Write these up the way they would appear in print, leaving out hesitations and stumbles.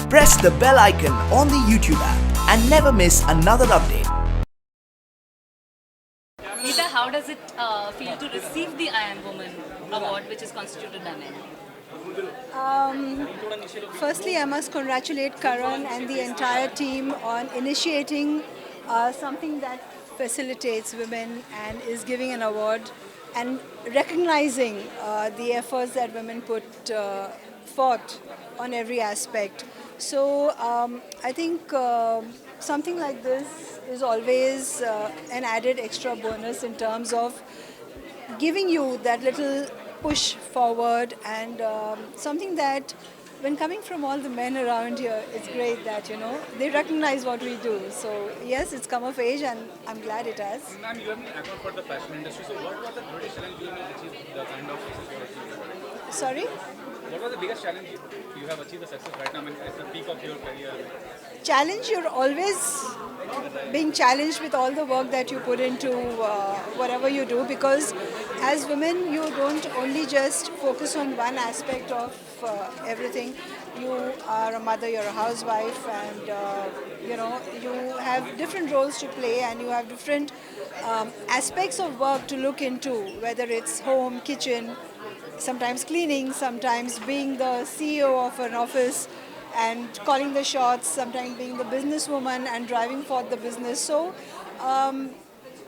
Press the bell icon on the YouTube app and never miss another update. Rita, how does it feel to receive the Iron Woman award, which is constituted by men? Firstly, I must congratulate Karan and the entire team on initiating something that facilitates women and is giving an award and recognizing the efforts that women put forth on every aspect. So I think something like this is always an added extra bonus in terms of giving you that little push forward and something that when coming from all the men around here, it's great that, they recognize what we do. So yes, it's come of age and I'm glad it has. Ma'am, you have been active for the fashion industry. So what was the greatest challenge you have achieved the kind of success you have achieved? Sorry? What was the biggest challenge you have achieved the success right now at the peak of your career? Challenge, you're always being challenged with all the work that you put into whatever you do, because as women you don't only just focus on one aspect of everything. You are a mother, you're a housewife, and you have different roles to play and you have different aspects of work to look into, whether it's home, kitchen, sometimes cleaning, sometimes being the CEO of an office and calling the shots, sometimes being the businesswoman and driving forth the business. So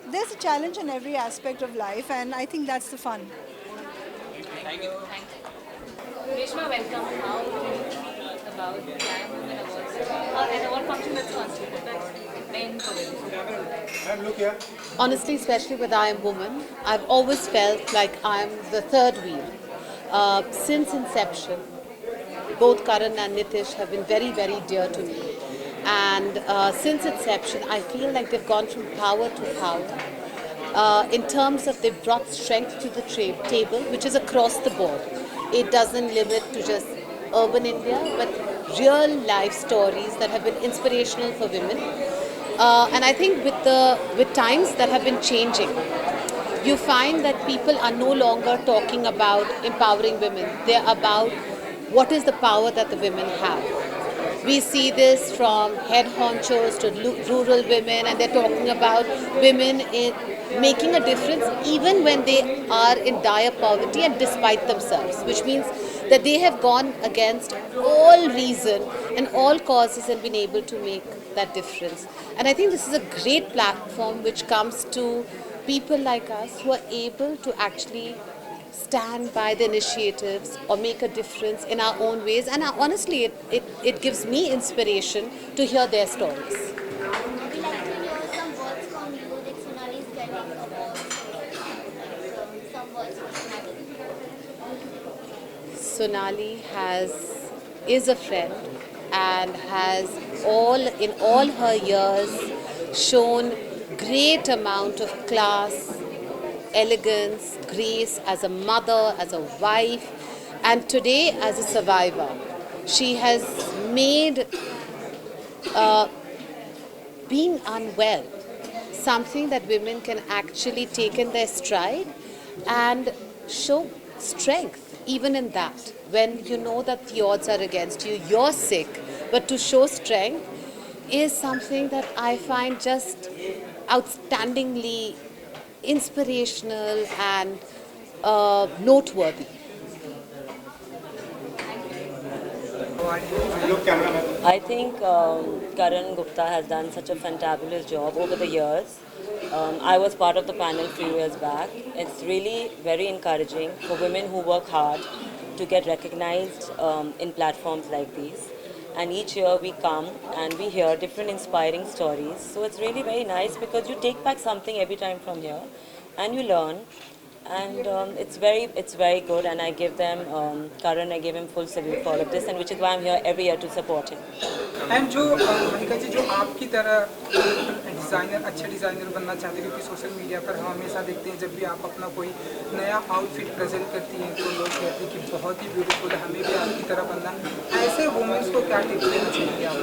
there's a challenge in every aspect of life, and I think that's the fun. Thank you. Reshma, welcome. How do you feel about the Iron Woman Awards? An award function that's constituted by men for women. Honestly, especially with I Am Woman, I've always felt like I'm the third wheel. Since inception, both Karan and Nitish have been very, very dear to me. And since inception, I feel like they've gone from power to power. In terms of they've brought strength to the table, which is across the board. It doesn't limit to just urban India, but real life stories that have been inspirational for women. And I think with times that have been changing, you find that people are no longer talking about empowering women. They're about what is the power that the women have. We see this from head honchos to rural women, and they're talking about women in making a difference even when they are in dire poverty and despite themselves, which means that they have gone against all reason and all causes and been able to make that difference. And I think this is a great platform which comes to people like us who are able to actually stand by the initiatives or make a difference in our own ways. And honestly, it gives me inspiration to hear their stories. We'd like to hear some words from you that Sonali is getting awards. Some words from Sonali. Sonali is a friend and has in all her years shown great amount of class, elegance, grace as a mother, as a wife, and today as a survivor. She has made being unwell something that women can actually take in their stride and show strength even in that. When you know that the odds are against you, you're sick, but to show strength is something that I find just outstandingly inspirational and noteworthy. I think Karan Gupta has done such a fantabulous job over the years. I was part of the panel a few years back. It's really very encouraging for women who work hard to get recognized in platforms like these. And each year we come and we hear different inspiring stories. So it's really very nice because you take back something every time from here and you learn. And it's very good, and I give them Karan, I give him full salute for all of this, and which is why I'm here every year to support him. And जो मनिका जी जो आपकी तरह designer अच्छे designer बनना चाहते हैं, क्योंकि social media पर हम हमेशा देखते हैं जब भी आप अपना कोई नया आउटफिट प्रेजेंट करती हैं तो लोग कहते हैं कि बहुत ही ब्यूटीफुल है, हमें भी आपकी तरह बनना है। ऐसे वुमेन्स को क्या टिप्स देना चाहिए आप?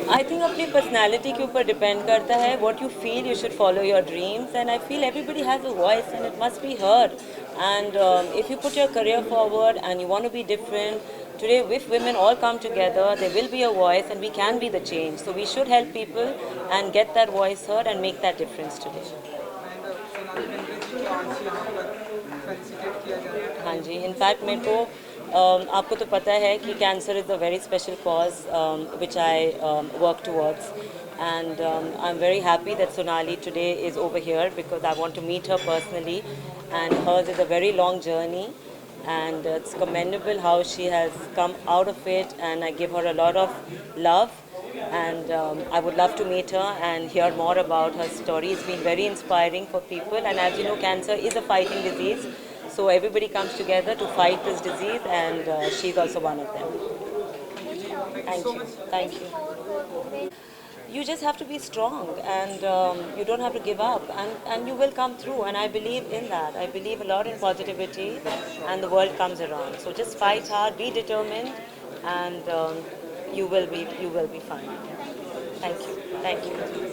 I think अपनी personality के ऊपर depend करता है. What you feel, you should follow your dreams, and I feel everybody has a voice and it must be heard. And if you put your career forward and you want to be different, today, if women all come together, there will be a voice and we can be the change. So we should help people and get that voice heard and make that difference today. And Sonali Bendre ji को आज यहाँ पर felicitate किया जा रहा है। हाँ जी, in fact मेरे को आपको तो पता है कि cancer is a very special cause which I work towards and I'm very happy that Sonali today is over here because I want to meet her personally, and hers is a very long journey and it's commendable how she has come out of it, and I give her a lot of love, and I would love to meet her and hear more about her story. It's been very inspiring for people, and as you know, cancer is a fighting disease, so everybody comes together to fight this disease, and she's also one of them. Thank you. Thank you. You just have to be strong, and you don't have to give up, and you will come through, and I believe in that. I believe a lot in positivity, and the world comes around. So just fight hard, be determined, and you will be fine. Thank you.